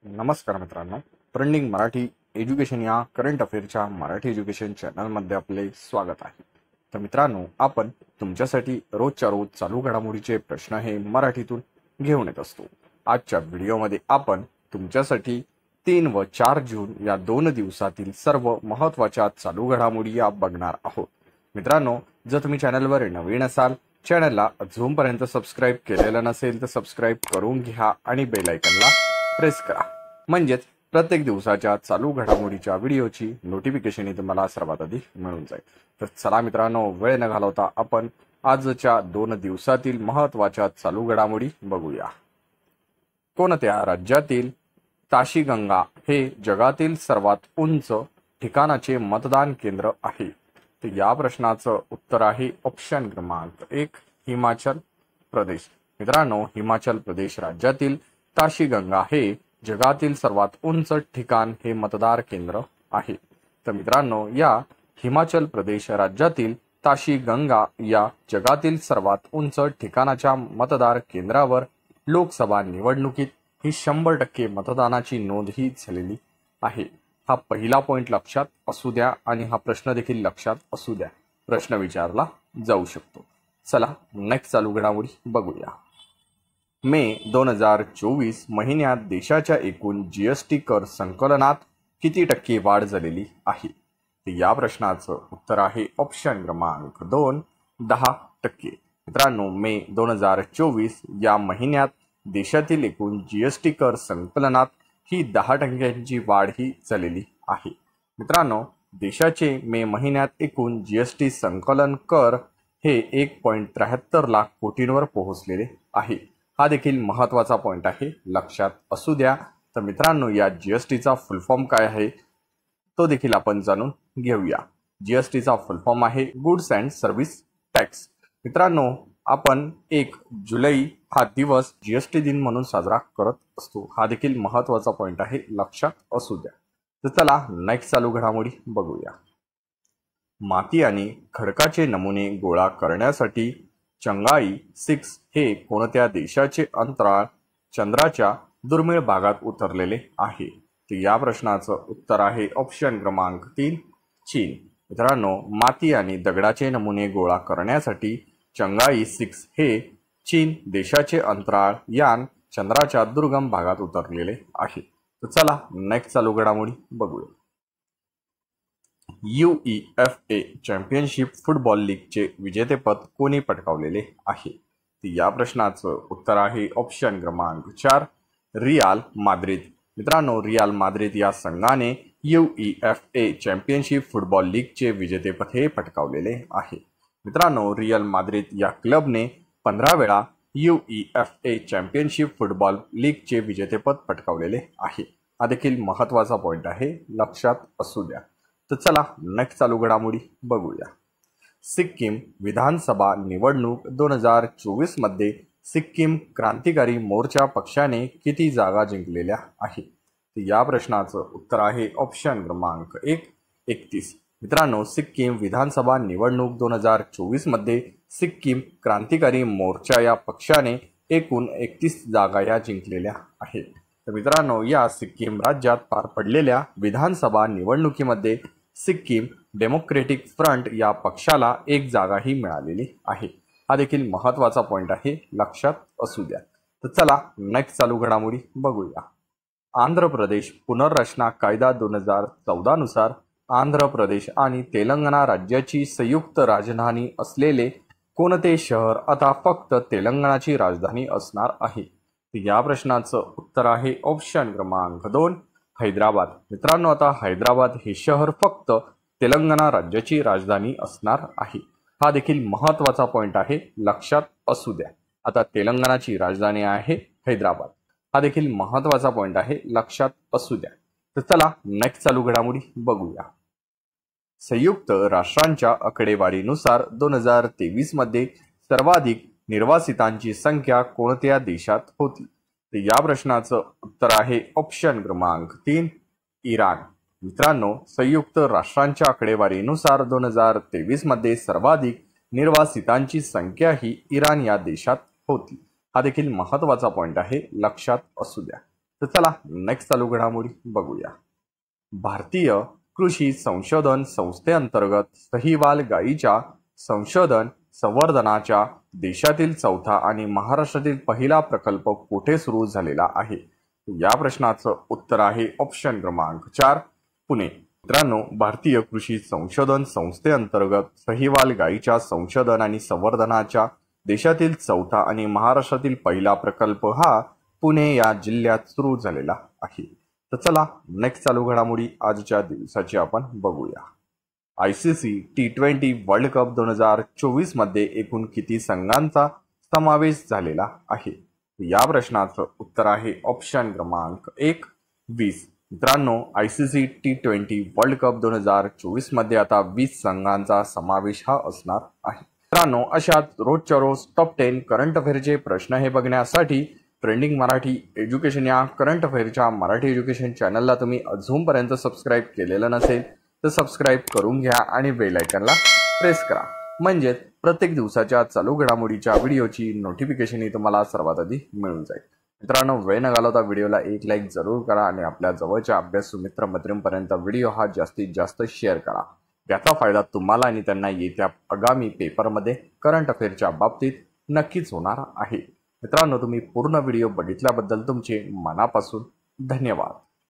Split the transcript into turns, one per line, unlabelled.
नमस्कार मित्रांनो, trending Marathi education या करंट अफेअरच्या मराठी एज्युकेशन चॅनलमध्ये आपले स्वागत आहे। तर मित्रांनो, आपण तुमच्यासाठी रोजच्या रोज चालू घडामोडीचे प्रश्न हे मराठीतून घेऊन येत असतो। आजच्या व्हिडिओमध्ये आपण तुमच्यासाठी 3 व 4 जून या 2 दिवसातील सर्व महत्त्वाच्या चालू घडामोडी या बघणार आहोत। मित्रांनो, जर तुम्ही चॅनलवर नवीन असाल, चॅनलला अजूनपर्यंत सबस्क्राइब केलेलं नसेल तर सबस्क्राइब करून घ्या आणि बेल आयकॉनला प्रेस करा, म्हणजेच प्रत्येक दिवसाच्या चालू घडामोडीच्या व्हिडिओची नोटिफिकेशन तुम्हाला सर्वात आधी मिळून जाईल। तर चला मित्रांनो, वेळ न घालवता आपण आजच्या 2 दिवसातील महत्त्वाच्या चालू घडामोडी बघूया। कोणत्या राज्यातील ताशीगंगा हे जगातील सर्वात उंच ठिकाणाचे मतदान केंद्र आहे? तर या प्रश्नाचं उत्तर आहे ऑप्शन क्रमांक 1, हिमाचल प्रदेश। मित्रांनो, हिमाचल प्रदेश राज्यातील ताशीगंगा हे जगातील सर्वात उंच ठिकाण हे मतदार केंद्र आहे। तर मित्रांनो, या हिमाचल प्रदेश राज्यातील ताशीगंगा या जगातील सर्वात उंच ठिकाणाच्या मतदार केंद्रावर लोकसभा निवडणुकीत ही 100% मतदानाची नोंदही झालेली आहे। हा पहिला पॉइंट लक्षात असू द्या आणि हा प्रश्न देखील लक्षात असू द्या, प्रश्न विचारला जाऊ शकतो। चला नेक्स्ट चालू घडामोडी बघूया। मे 2024 महिन्यात देशाच्या एकूण जीएसटी कर संकलनात किती टक्के वाढ झालेली आहे? तर या प्रश्नाचं उत्तर आहे ऑप्शन क्रमांक 2, 10%। मित्रांनो, मे 2024 या महिन्यात देशातील एकूण जीएसटी कर संकलनात ही 10% वाढ ही झालेली आहे। मित्रांनो, देशाचे मे महिन्यात एकूण जीएसटी संकलन कर हे 1.73 लाख कोटींवर पोहोचलेले आहे। हा देखील महत्त्वाचा पॉइंट आहे, लक्षात असू द्या। तर मित्रांनो, या जीएसटीचा फुल फॉर्म काय आहे तो देखील आपण जाणून घेऊया। जीएसटीचा फुल फॉर्म आहे गुड्स अँड सर्व्हिस टॅक्स। मित्रांनो, आपण 1 जुलै हा दिवस जीएसटी दिन म्हणून साजरा करत असतो। हा देखील महत्त्वाचा पॉइंट आहे, लक्षात असू द्या। तर चला नेक्स्ट चालू घडामोडी बघूया। माती आणि खडकाचे नमुने गोळा करण्यासाठी चंगाई 6 हे कोणत्या देशाचे अंतराळ चंद्राच्या दुर्मिळ भागात उतरलेले आहे? तर या प्रश्नाचं उत्तर आहे ऑप्शन क्रमांक 3, चीन। मित्रांनो, माती आणि दगडाचे नमुने गोळा करण्यासाठी चंगाई 6 हे चीन देशाचे अंतराळ यान चंद्राच्या दुर्गम भागात उतरलेले आहे। तर चला नेक्स्ट चालू घडामोडी बघूया। UEFA चॅम्पियनशिप फुटबॉल लीगचे विजेतेपद कोणी पटकावलेले आहे? तर या प्रश्नाचं उत्तर आहे ऑप्शन क्रमांक 4, रियाल माद्रिद। मित्रांनो, रियाल माद्रिद या संघाने UEFA चॅम्पियनशिप फुटबॉल लीगचे विजेतेपद हे पटकावलेले आहे। मित्रांनो, रियाल माद्रिद या क्लबने 15 वेळा UEFA चॅम्पियनशिप फुटबॉल लीगचे विजेतेपद पटकावलेले आहे। हा देखील महत्त्वाचा पॉइंट आहे, लक्षात असू द्या। तर चला नेक्स्ट चालू घडामोडी बघूया। सिक्कीम विधानसभा निवडणूक 2024 मध्ये सिक्कीम क्रांतिकारी मोर्चा पक्षाने किती जागा जिंकलेल्या आहे? तर या प्रश्नाचं उत्तर आहे ऑप्शन क्रमांक 1, 31। मित्रांनो, सिक्कीम विधानसभा निवडणूक 2024 मध्ये सिक्कीम क्रांतिकारी मोर्चा या पक्षाने एकूण 31 जागा या जिंकलेल्या आहेत। तर मित्रांनो, या सिक्कीम राज्यात पार पडलेल्या विधानसभा निवडणुकीमध्ये सिक्कीम डेमोक्रेटिक फ्रंट या पक्षाला 1 जागाही मिळालेली आहे। हा देखील महत्त्वाचा पॉइंट आहे, लक्षात असू द्या। तर चला नेक्स्ट चालू घडामोडी बघूया। आंध्र प्रदेश पुनर्रचना कायदा 2014 नुसार आंध्र प्रदेश आणि तेलंगणा राज्याची संयुक्त राजधानी असलेले कोणते शहर आता फक्त तेलंगणाची राजधानी असणार आहे? या प्रश्नाचं उत्तर आहे ऑप्शन क्रमांक 2, हैदराबाद। मित्रांनो, आता हैदराबाद हे शहर फक्त तेलंगणा राज्याची राजधानी असणार आहे। हा देखील महत्त्वाचा पॉइंट आहे, लक्षात असू द्या। आता तेलंगणाची राजधानी आहे हैदराबाद। हा देखील महत्त्वाचा पॉइंट आहे, लक्षात असू द्या। तर चला नेक्स्ट चालू घडामोडी बघूया। संयुक्त राष्ट्रांच्या आकडेवारीनुसार 2023 मध्ये सर्वाधिक निर्वासितांची संख्या कोणत्या देशात होती? तर या प्रश्नाचं उत्तर आहे ऑप्शन क्रमांक 3, इराण। मित्रांनो, संयुक्त राष्ट्रांच्या आकडेवारीनुसार 2023 मध्ये सर्वाधिक निर्वासितांची संख्या ही इराण या देशात होती। हा देखील महत्त्वाचा पॉइंट आहे, लक्षात असू द्या। तर चला नेक्स्ट चालू घडामोडी बघूया। भारतीय कृषी संशोधन संस्थेअंतर्गत सहीवाल गायीच्या संशोधन संवर्धनाच्या देशातील चौथा आणि महाराष्ट्रातील पहिला प्रकल्प कुठे सुरू झालेला आहे? या प्रश्नाचं उत्तर आहे ऑप्शन क्रमांक 4 पुणे। मित्रांनो, भारतीय कृषी संशोधन संस्थेअंतर्गत सहीवाल गायीच्या संशोधन आणि संवर्धनाच्या देशातील चौथा आणि महाराष्ट्रातील पहिला प्रकल्प हा पुणे या जिल्ह्यात सुरू झालेला आहे। तर चला नेक्स्ट चालू घडामोडी आजच्या दिवसाची आपण बघूया। ICC T20 वर्ल्ड कप 2024 मध्ये एकूण किती संघांचा समावेश झालेला आहे? या प्रश्नाचं उत्तर आहे ऑप्शन क्रमांक 1 20। मित्रांनो, ICC T20 वर्ल्ड कप 2024 मध्ये आता 20 संघांचा समावेश हा असणार आहे। मित्रांनो, अशाच रोजच्या रोज टॉप 10 करंट अफेअरचे प्रश्न हे बघण्यासाठी ट्रेंडिंग मराठी एज्युकेशन या करंट अफेअरच्या मराठी एज्युकेशन चॅनलला तुम्ही अजूनपर्यंत सबस्क्राईब केलेलं नसेल तर सबस्क्राईब करून घ्या आणि बेल आयकॉनला प्रेस करा, म्हणजे प्रत्येक दिवसाच्या चालू घडामोडीच्या व्हिडिओची नोटिफिकेशन ही तुम्हाला सर्वात आधी मिळून जाईल। मित्रांनो, वेळ न घालवता व्हिडिओला एक लाईक जरूर करा आणि आपल्या जवळच्या अभ्यासू मित्रमैत्रिणींपर्यंत व्हिडिओ हा जास्तीत जास्त शेअर करा। याचा फायदा तुम्हाला आणि त्यांना येत्या आगामी पेपरमध्ये करंट अफेअरच्या बाबतीत नक्कीच होणार आहे। मित्रांनो, तुम्ही पूर्ण व्हिडिओ बघितल्याबद्दल तुमचे मनापासून धन्यवाद।